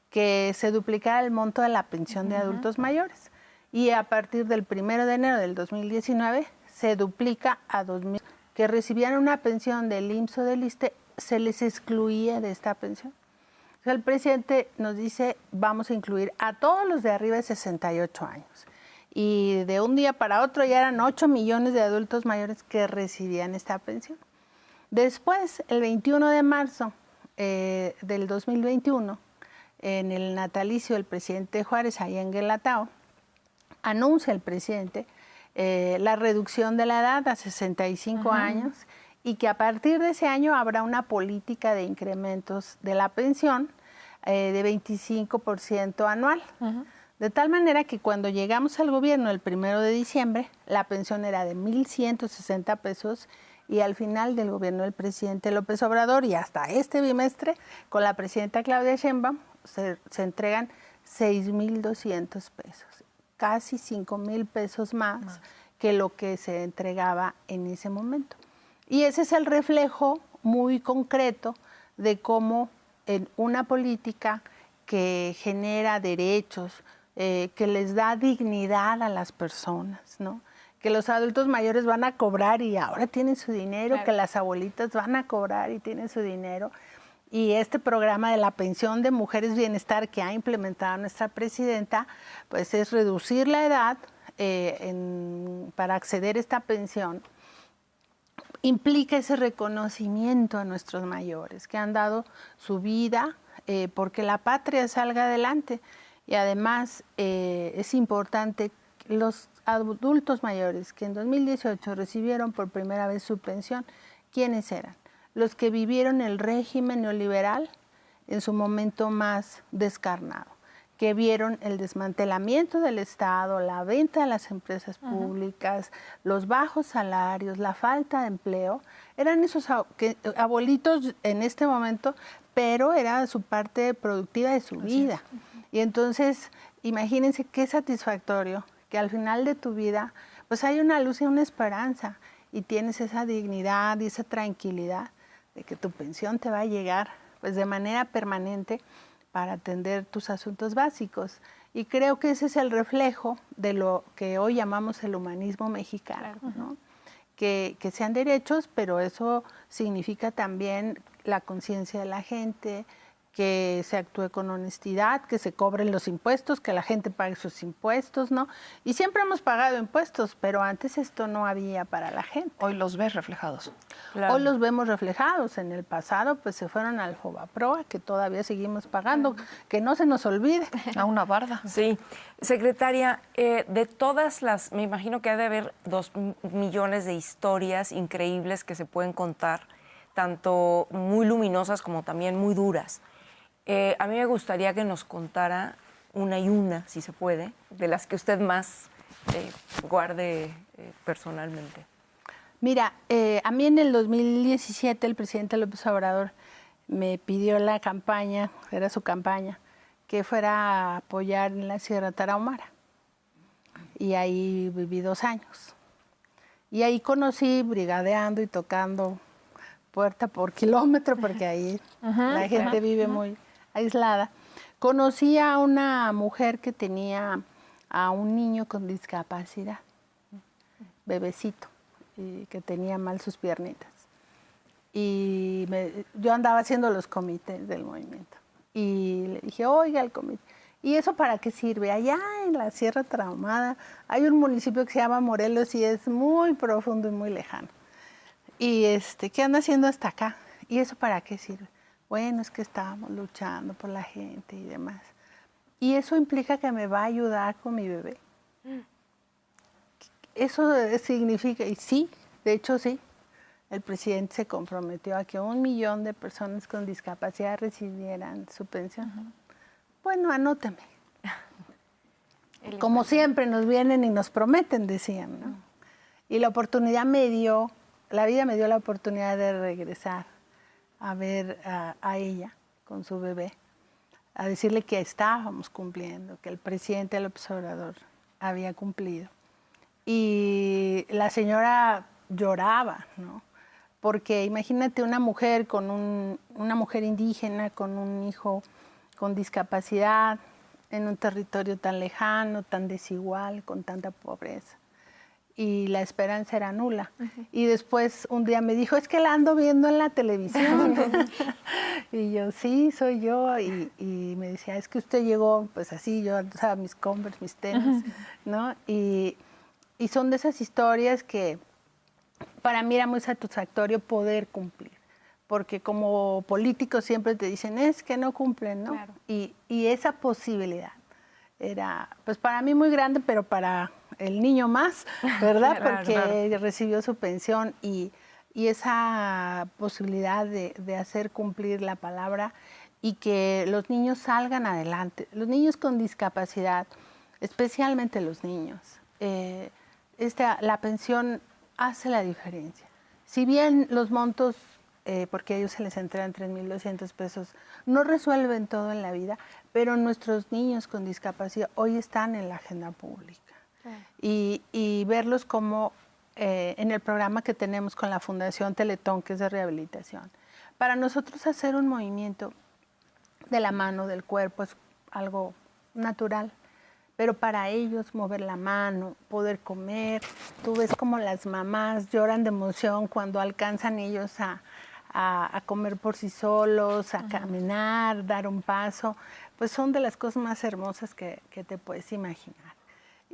que se duplicara el monto de la pensión de adultos mayores. Y a partir del 1 de enero del 2019 se duplica a 2,000 que recibían una pensión del IMSS o del ISSSTE, se les excluía de esta pensión. O sea, el presidente nos dice, vamos a incluir a todos los de arriba de 68 años. Y de un día para otro ya eran 8 millones de adultos mayores que recibían esta pensión. Después, el 21 de marzo del 2021, en el natalicio del presidente Juárez, allá en Guelatao, anuncia el presidente la reducción de la edad a 65 años y que a partir de ese año habrá una política de incrementos de la pensión de 25% anual. De tal manera que cuando llegamos al gobierno el 1 de diciembre, la pensión era de 1,160 pesos y al final del gobierno del presidente López Obrador y hasta este bimestre, con la presidenta Claudia Sheinbaum, se entregan 6,200 pesos, casi 5,000 pesos más que lo que se entregaba en ese momento. Y ese es el reflejo muy concreto de cómo en una política que genera derechos, que les da dignidad a las personas, ¿no? Que los adultos mayores van a cobrar y ahora tienen su dinero, claro. Que las abuelitas van a cobrar y tienen su dinero. Y este programa de la pensión de mujeres bienestar que ha implementado nuestra presidenta, pues es reducir la edad para acceder a esta pensión. Implica ese reconocimiento a nuestros mayores que han dado su vida porque la patria salga adelante. Y además es importante los adultos mayores que en 2018 recibieron por primera vez su pensión, ¿quiénes eran? Los que vivieron el régimen neoliberal en su momento más descarnado, que vieron el desmantelamiento del Estado, la venta de las empresas públicas, los bajos salarios, la falta de empleo. Eran esos abuelitos en este momento, pero era su parte productiva de su vida. Y entonces, imagínense qué satisfactorio que al final de tu vida, pues hay una luz y una esperanza y tienes esa dignidad y esa tranquilidad de que tu pensión te va a llegar pues de manera permanente para atender tus asuntos básicos. Y creo que ese es el reflejo de lo que hoy llamamos el humanismo mexicano, ¿no? Que sean derechos, pero eso significa también la conciencia de la gente, que se actúe con honestidad, que se cobren los impuestos, que la gente pague sus impuestos, ¿no? Y siempre hemos pagado impuestos, pero antes esto no había para la gente. Hoy los ves reflejados. Claro. Hoy los vemos reflejados. En el pasado, pues se fueron al Fobaproa, que todavía seguimos pagando, que no se nos olvide. A una barda. Sí. Secretaria, de todas las, me imagino que ha de haber 2 millones de historias increíbles que se pueden contar, tanto muy luminosas como también muy duras. A mí me gustaría que nos contara una y una, si se puede, de las que usted más guarde personalmente. Mira, a mí en el 2017 el presidente López Obrador me pidió la campaña, era su campaña, que fuera a apoyar en la Sierra Tarahumara. Y ahí viví 2 años. Y ahí conocí, brigadeando y tocando puerta por kilómetro, porque ahí la gente vive muy aislada. Conocí a una mujer que tenía a un niño con discapacidad, bebecito, y que tenía mal sus piernitas. Y yo andaba haciendo los comités del movimiento. Y le dije, oiga, el comité, ¿y eso para qué sirve? Allá en la Sierra Tarahumara hay un municipio que se llama Morelos y es muy profundo y muy lejano. Y ¿qué anda haciendo hasta acá? ¿Y eso para qué sirve? Bueno, es que estábamos luchando por la gente y demás. Y eso implica que me va a ayudar con mi bebé. Eso significa, y sí, de hecho sí, el presidente se comprometió a que 1 millón de personas con discapacidad recibieran su pensión. Bueno, anóteme. Como siempre nos vienen y nos prometen, decían, ¿no? Y la oportunidad la vida me dio la oportunidad de regresar a ver a ella con su bebé, a decirle que estábamos cumpliendo, que el presidente López Obrador había cumplido. Y la señora lloraba, ¿no? Porque imagínate una mujer una mujer indígena con un hijo con discapacidad en un territorio tan lejano, tan desigual, con tanta pobreza. Y la esperanza era nula. Y después un día me dijo, es que la ando viendo en la televisión. Y yo, sí, soy yo. Y me decía, es que usted llegó, pues así, yo usaba mis Converse, mis tenis, ¿no? Y son de esas historias que para mí era muy satisfactorio poder cumplir. Porque como políticos siempre te dicen, es que no cumplen, ¿no? Claro. Y esa posibilidad era, pues para mí muy grande, pero para el niño más, ¿verdad? Porque recibió su pensión y esa posibilidad de hacer cumplir la palabra y que los niños salgan adelante. Los niños con discapacidad, especialmente los niños, la pensión hace la diferencia. Si bien los montos, porque a ellos se les entregan 3,200 pesos, no resuelven todo en la vida, pero nuestros niños con discapacidad hoy están en la agenda pública. Y verlos como en el programa que tenemos con la Fundación Teletón, que es de rehabilitación. Para nosotros hacer un movimiento de la mano, del cuerpo, es algo natural, pero para ellos mover la mano, poder comer, tú ves como las mamás lloran de emoción cuando alcanzan ellos a comer por sí solos, a caminar, dar un paso, pues son de las cosas más hermosas que te puedes imaginar.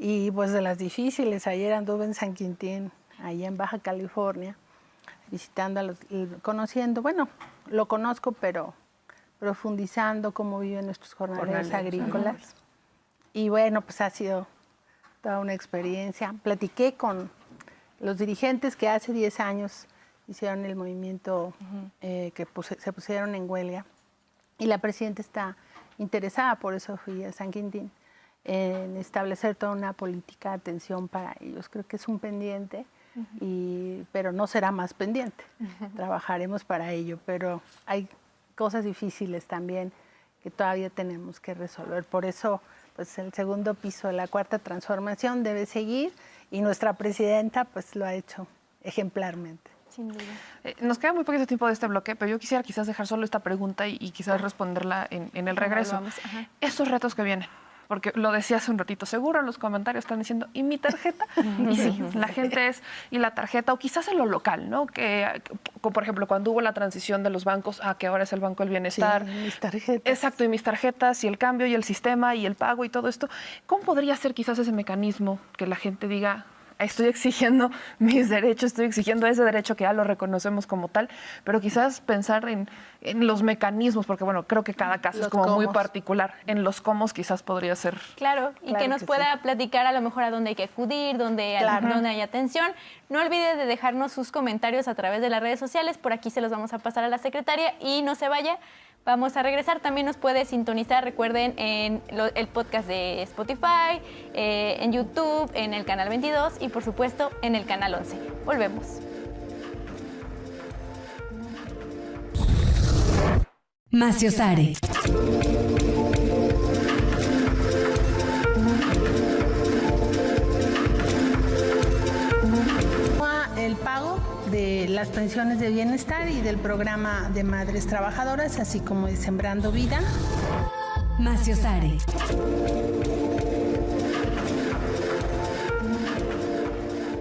Y pues de las difíciles, ayer anduve en San Quintín, allá en Baja California, visitando, conociendo, bueno, lo conozco, pero profundizando cómo viven nuestros jornaleros agrícolas. Y bueno, pues ha sido toda una experiencia. Platiqué con los dirigentes que hace 10 años hicieron el movimiento, que se pusieron en huelga. Y la presidenta está interesada, por eso fui a San Quintín, en establecer toda una política de atención para ellos. Creo que es un pendiente, pero no será más pendiente. Trabajaremos para ello, pero hay cosas difíciles también que todavía tenemos que resolver. Por eso, pues el segundo piso de la Cuarta Transformación debe seguir y nuestra presidenta pues lo ha hecho ejemplarmente. Sin duda. Nos queda muy poquito tiempo de este bloque, pero yo quisiera quizás dejar solo esta pregunta y quizás responderla en el regreso. Estos retos que vienen, porque lo decía hace un ratito, seguro en los comentarios están diciendo, ¿y mi tarjeta? Y sí, la gente es, y la tarjeta, o quizás en lo local, ¿no? Que, por ejemplo, cuando hubo la transición de los bancos a que ahora es el Banco del Bienestar. Sí, mis tarjetas. Exacto, y mis tarjetas, y el cambio, y el sistema, y el pago, y todo esto. ¿Cómo podría ser quizás ese mecanismo que la gente diga, estoy exigiendo mis derechos, estoy exigiendo ese derecho que ya lo reconocemos como tal, pero quizás pensar en los mecanismos, porque bueno, creo que cada caso es como muy particular, en los cómo quizás podría ser. Claro, y que nos pueda platicar a lo mejor a dónde hay que acudir, dónde hay atención. No olvide de dejarnos sus comentarios a través de las redes sociales, por aquí se los vamos a pasar a la secretaria y no se vaya. Vamos a regresar, también nos puede sintonizar, recuerden, en el podcast de Spotify, en YouTube, en el canal 22 y por supuesto en el canal 11. Volvemos. Maciosare. El pago de las pensiones de bienestar y del programa de madres trabajadoras, así como de Sembrando Vida. Maciosare.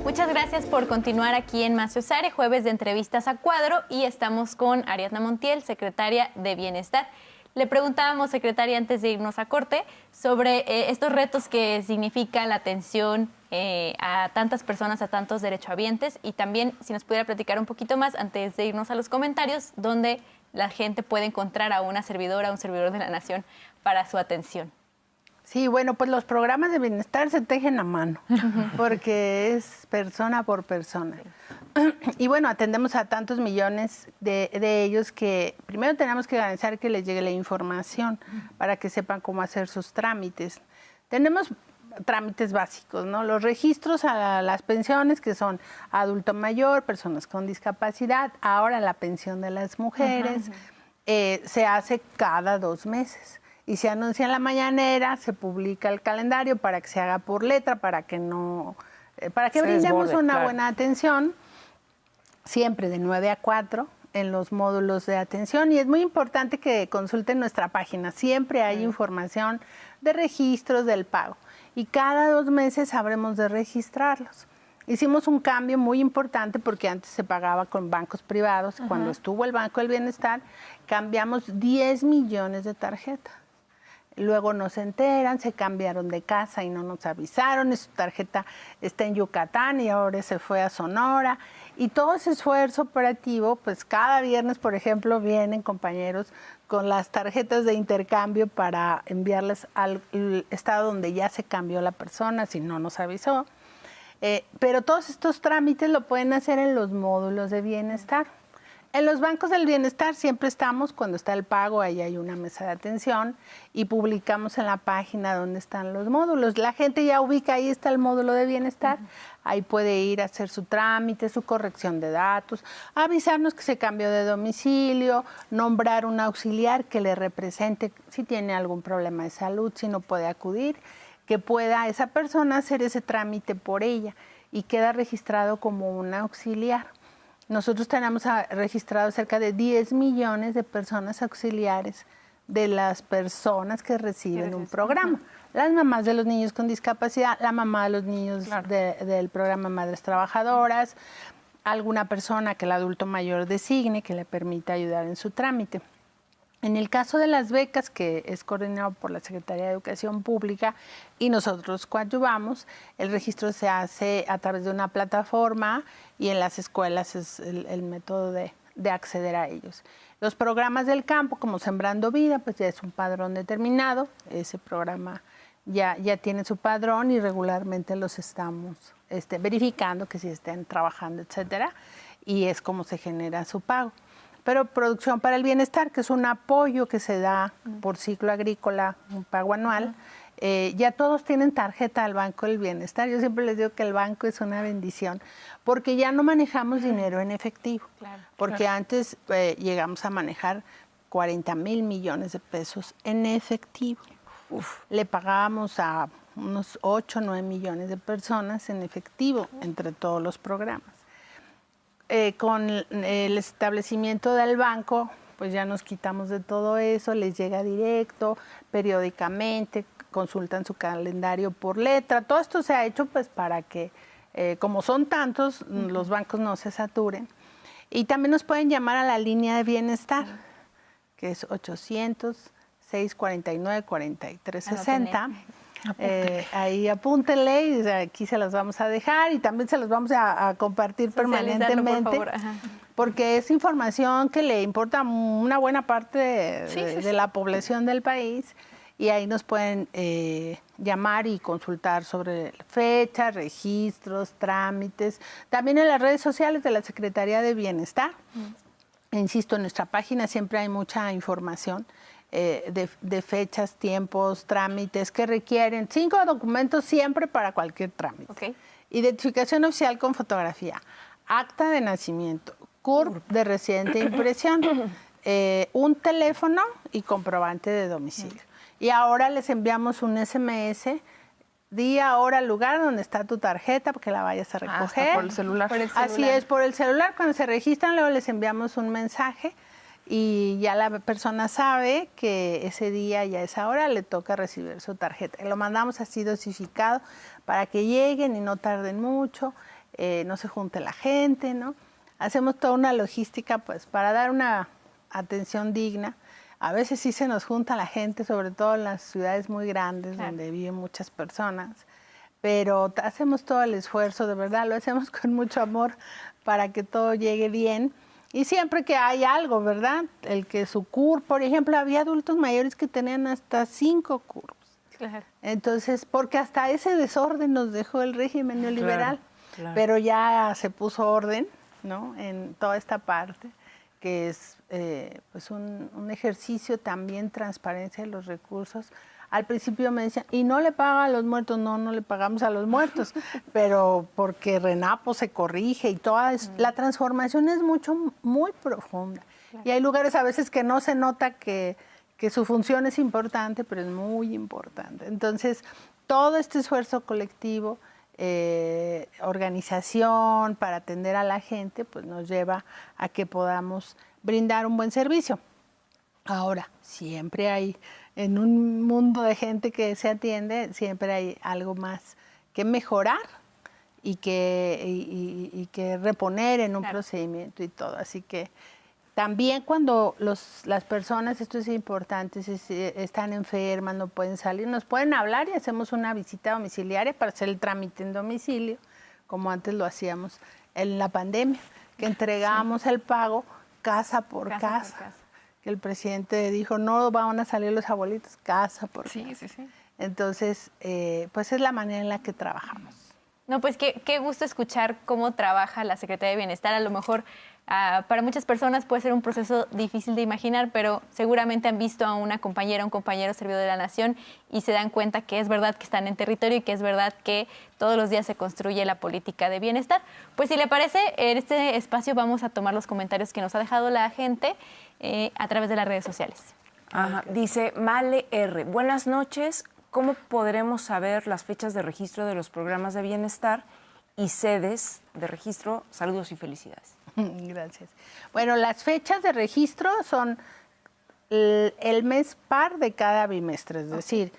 Muchas gracias por continuar aquí en Maciosare, jueves de entrevistas a cuadro, y estamos con Ariadna Montiel, secretaria de Bienestar. Le preguntábamos, secretaria, antes de irnos a corte, sobre estos retos que significa la atención a tantas personas, a tantos derechohabientes, y también si nos pudiera platicar un poquito más, antes de irnos a los comentarios, donde la gente puede encontrar a una servidora, a un servidor de la nación para su atención. Sí, bueno, pues los programas de bienestar se tejen a mano, porque es persona por persona. Y bueno, atendemos a tantos millones de ellos que primero tenemos que garantizar que les llegue la información para que sepan cómo hacer sus trámites. Tenemos trámites básicos, ¿no? Los registros a las pensiones, que son adulto mayor, personas con discapacidad, ahora la pensión de las mujeres, se hace cada 2 meses. Y se anuncia en la mañanera, se publica el calendario para que se haga por letra, para que brindemos una buena atención. siempre de 9 a 4 en los módulos de atención, y es muy importante que consulten nuestra página. Siempre hay información de registros del pago y cada 2 meses habremos de registrarlos. Hicimos un cambio muy importante porque antes se pagaba con bancos privados. Cuando estuvo el Banco del Bienestar, cambiamos 10 millones de tarjetas. Luego nos enteran, se cambiaron de casa y no nos avisaron. Su tarjeta está en Yucatán y ahora se fue a Sonora. Y todo ese esfuerzo operativo, pues cada viernes, por ejemplo, vienen compañeros con las tarjetas de intercambio para enviarles al estado donde ya se cambió la persona, si no nos avisó. Pero todos estos trámites lo pueden hacer en los módulos de bienestar. En los bancos del bienestar siempre estamos, cuando está el pago, ahí hay una mesa de atención y publicamos en la página dónde están los módulos. La gente ya ubica, ahí está el módulo de bienestar, ahí puede ir a hacer su trámite, su corrección de datos, avisarnos que se cambió de domicilio, nombrar un auxiliar que le represente si tiene algún problema de salud, si no puede acudir, que pueda esa persona hacer ese trámite por ella y queda registrado como un auxiliar. Nosotros tenemos registrado cerca de 10 millones de personas auxiliares de las personas que reciben un programa. Las mamás de los niños con discapacidad, la mamá de los niños del programa Madres Trabajadoras, alguna persona que el adulto mayor designe que le permita ayudar en su trámite. En el caso de las becas, que es coordinado por la Secretaría de Educación Pública y nosotros coadyuvamos, el registro se hace a través de una plataforma y en las escuelas es el método de acceder a ellos. Los programas del campo, como Sembrando Vida, pues ya es un padrón determinado. Ese programa ya tiene su padrón y regularmente los estamos verificando que si estén trabajando, etcétera, y es como se genera su pago. Pero Producción para el Bienestar, que es un apoyo que se da por ciclo agrícola, un pago anual, ya todos tienen tarjeta al Banco del Bienestar. Yo siempre les digo que el banco es una bendición, porque ya no manejamos dinero en efectivo. Porque antes llegamos a manejar 40,000 millones de pesos en efectivo. Le pagábamos a unos 8 o 9 millones de personas en efectivo entre todos los programas. Con el establecimiento del banco, pues ya nos quitamos de todo eso, les llega directo, periódicamente, consultan su calendario por letra. Todo esto se ha hecho pues para que, como son tantos, los bancos no se saturen. Y también nos pueden llamar a la línea de bienestar, que es 800-649-4360. Ahí apúntenle y aquí se los vamos a dejar y también se los vamos a compartir permanentemente, por favor. Porque es información que le importa a una buena parte de la población del país y ahí nos pueden llamar y consultar sobre fechas, registros, trámites, también en las redes sociales de la Secretaría de Bienestar. Insisto, en nuestra página siempre hay mucha información. De fechas, tiempos, trámites que requieren 5 documentos siempre para cualquier trámite. Identificación oficial con fotografía, acta de nacimiento, CURP de residente e impresión, un teléfono y comprobante de domicilio. Y ahora les enviamos un SMS, día, hora, lugar donde está tu tarjeta para que la vayas a recoger. Por el celular. Así es, por el celular. Cuando se registran, luego les enviamos un mensaje y ya la persona sabe que ese día y a esa hora le toca recibir su tarjeta. Lo mandamos así dosificado para que lleguen y no tarden mucho, no se junte la gente, ¿no? Hacemos toda una logística pues para dar una atención digna. A veces sí se nos junta la gente, sobre todo en las ciudades muy grandes donde viven muchas personas, pero hacemos todo el esfuerzo, de verdad, lo hacemos con mucho amor para que todo llegue bien. Y siempre que hay algo, ¿verdad? El que su CURP, por ejemplo, había adultos mayores que tenían hasta 5 CURPs. Entonces, porque hasta ese desorden nos dejó el régimen neoliberal, pero ya se puso orden, ¿no? En toda esta parte, que es pues un ejercicio también, transparencia de los recursos. Al principio me decían, ¿y no le pagan a los muertos? No, no le pagamos a los muertos, pero porque RENAPO se corrige y toda la transformación es muy profunda. Y hay lugares a veces que no se nota que su función es importante, pero es muy importante. Entonces, todo este esfuerzo colectivo organización para atender a la gente, pues nos lleva a que podamos brindar un buen servicio. Ahora, siempre hay, en un mundo de gente que se atiende, siempre hay algo más que mejorar y que reponer en un procedimiento y todo. Así que también cuando las personas, esto es importante, están enfermas, no pueden salir, nos pueden hablar y hacemos una visita domiciliaria para hacer el trámite en domicilio, como antes lo hacíamos en la pandemia, que entregábamos el pago casa por casa. Que el presidente dijo, no van a salir los abuelitos, casa por casa. Sí. Entonces, pues es la manera en la que trabajamos. No, pues qué gusto escuchar cómo trabaja la Secretaría de Bienestar. A lo mejor para muchas personas puede ser un proceso difícil de imaginar, pero seguramente han visto a una compañera, un compañero servidor de la nación y se dan cuenta que es verdad que están en territorio y que es verdad que todos los días se construye la política de bienestar. Pues si le parece, en este espacio vamos a tomar los comentarios que nos ha dejado la gente a través de las redes sociales. Ajá. Dice Male R. Buenas noches. ¿Cómo podremos saber las fechas de registro de los programas de bienestar y sedes de registro? Saludos y felicidades. Gracias. Bueno, las fechas de registro son el mes par de cada bimestre, es decir,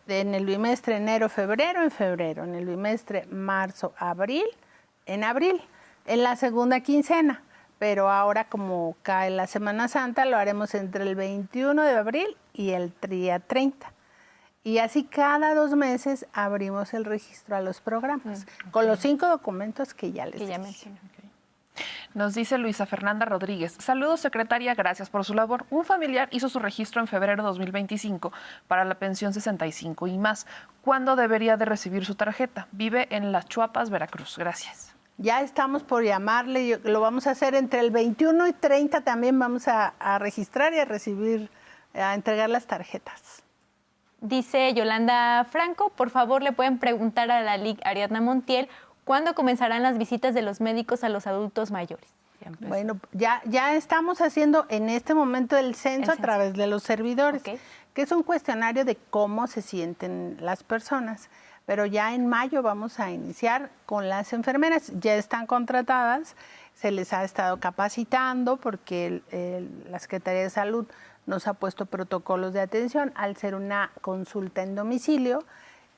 en el bimestre enero-febrero, en febrero, en el bimestre marzo-abril, en abril, en la segunda quincena. Pero ahora, como cae la Semana Santa, lo haremos entre el 21 de abril y el día 30. Y así cada 2 meses abrimos el registro a los programas, con los 5 documentos que ya les mencioné. Nos dice Luisa Fernanda Rodríguez. Saludos, secretaria, gracias por su labor. Un familiar hizo su registro en febrero de 2025 para la pensión 65 y más. ¿Cuándo debería de recibir su tarjeta? Vive en Las Chuapas, Veracruz. Gracias. Ya estamos por llamarle, lo vamos a hacer entre el 21 y 30, también vamos a registrar y a recibir, a entregar las tarjetas. Dice Yolanda Franco, por favor le pueden preguntar a la LIC Ariadna Montiel cuándo comenzarán las visitas de los médicos a los adultos mayores. Bueno, ya estamos haciendo en este momento el censo a través de los servidores, que es un cuestionario de cómo se sienten las personas. Pero ya en mayo vamos a iniciar con las enfermeras, ya están contratadas, se les ha estado capacitando porque la Secretaría de Salud nos ha puesto protocolos de atención al ser una consulta en domicilio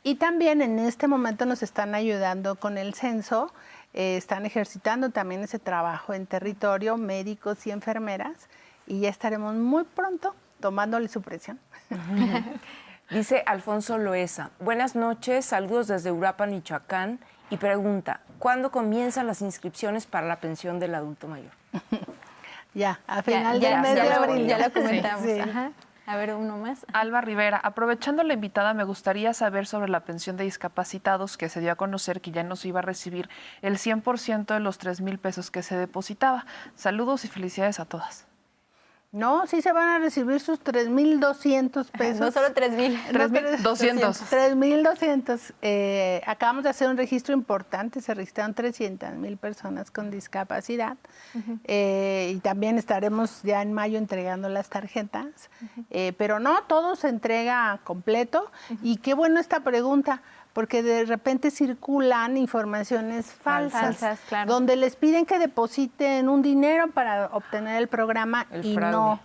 y también en este momento nos están ayudando con el censo, están ejercitando también ese trabajo en territorio, médicos y enfermeras, y ya estaremos muy pronto tomándole su presión. Dice Alfonso Loesa, buenas noches, saludos desde Uruapan, Michoacán, y pregunta, ¿cuándo comienzan las inscripciones para la pensión del adulto mayor? Ya, a final del mes de abril. Ya lo comentamos. Sí. Ajá. A ver, uno más. Alba Rivera, aprovechando la invitada, me gustaría saber sobre la pensión de discapacitados que se dio a conocer que ya no se iba a recibir el 100% de los 3,000 pesos que se depositaba. Saludos y felicidades a todas. No, sí se van a recibir sus 3,200 pesos. No solo 3,000. 3,200. 3,200. Acabamos de hacer un registro importante, se registraron 300,000 personas con discapacidad. Y también estaremos ya en mayo entregando las tarjetas. Pero no, todo se entrega completo. Y qué bueno esta pregunta, porque de repente circulan informaciones falsas, claro, donde les piden que depositen un dinero para obtener el programa y no.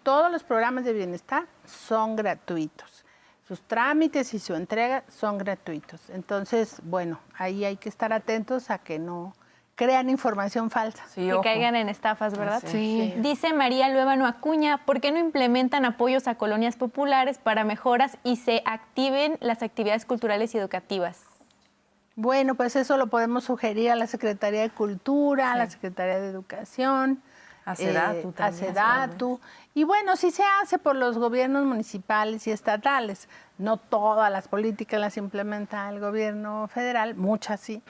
Todos los programas de bienestar son gratuitos. Sus trámites y su entrega son gratuitos. Entonces, bueno, ahí hay que estar atentos a que no crean información falsa. Sí, que caigan en estafas, ¿verdad? Sí. Dice María Luevano Acuña, ¿por qué no implementan apoyos a colonias populares para mejoras y se activen las actividades culturales y educativas? Bueno, pues eso lo podemos sugerir a la Secretaría de Cultura, a la Secretaría de Educación, a Sedatu también. A Sedatu. Y bueno, sí se hace por los gobiernos municipales y estatales. No todas las políticas las implementa el gobierno federal, muchas sí.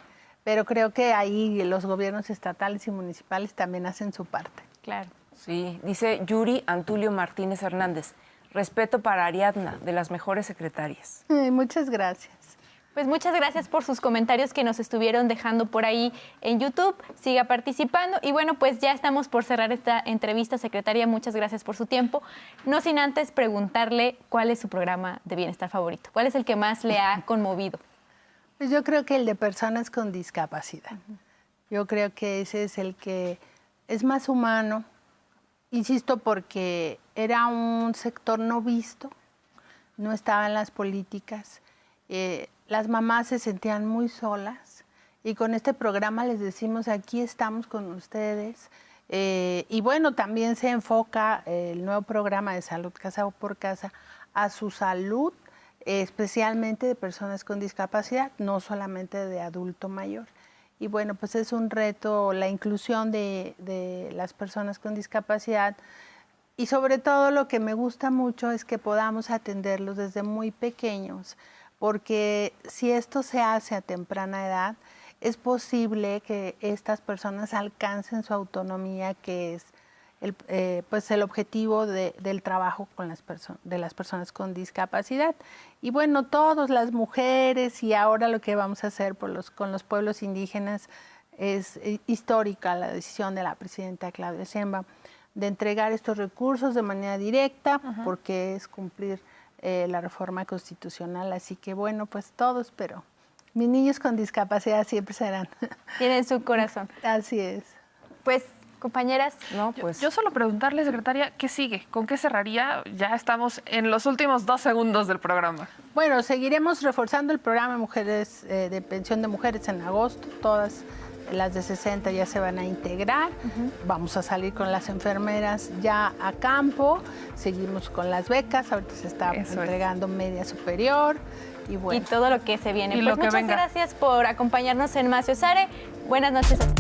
Pero creo que ahí los gobiernos estatales y municipales también hacen su parte. Claro. Sí, dice Yuri Antulio Martínez Hernández, respeto para Ariadna, de las mejores secretarias. Muchas gracias. Pues muchas gracias por sus comentarios que nos estuvieron dejando por ahí en YouTube. Siga participando. Y bueno, pues ya estamos por cerrar esta entrevista, secretaria. Muchas gracias por su tiempo. No sin antes preguntarle cuál es su programa de bienestar favorito. ¿Cuál es el que más le ha conmovido? Pues yo creo que el de personas con discapacidad. Yo creo que ese es el que es más humano, insisto, porque era un sector no visto, no estaba en las políticas. Las mamás se sentían muy solas y con este programa les decimos, aquí estamos con ustedes. Y bueno, también se enfoca el nuevo programa de salud casa por casa a su salud, especialmente de personas con discapacidad, no solamente de adulto mayor. Y bueno, pues es un reto la inclusión de las personas con discapacidad y sobre todo lo que me gusta mucho es que podamos atenderlos desde muy pequeños, porque si esto se hace a temprana edad, es posible que estas personas alcancen su autonomía, que es el objetivo del trabajo con de las personas con discapacidad. Y bueno, todas las mujeres y ahora lo que vamos a hacer con los pueblos indígenas es histórica la decisión de la presidenta Claudia Sheinbaum de entregar estos recursos de manera directa, porque es cumplir la reforma constitucional. Así que bueno, pues todos, pero mis niños con discapacidad siempre serán. Tienen su corazón. Así es. Pues, compañeras. No, pues. Yo solo preguntarle, secretaria, ¿qué sigue? ¿Con qué cerraría? Ya estamos en los últimos 2 segundos del programa. Bueno, seguiremos reforzando el programa Mujeres de Pensión de Mujeres en agosto. Todas las de 60 ya se van a integrar. Vamos a salir con las enfermeras ya a campo. Seguimos con las becas. Ahorita se está entregando media superior. Y, bueno. Y todo lo que se viene. Y pues muchas gracias por acompañarnos en Más Ciosare. Buenas noches a todos.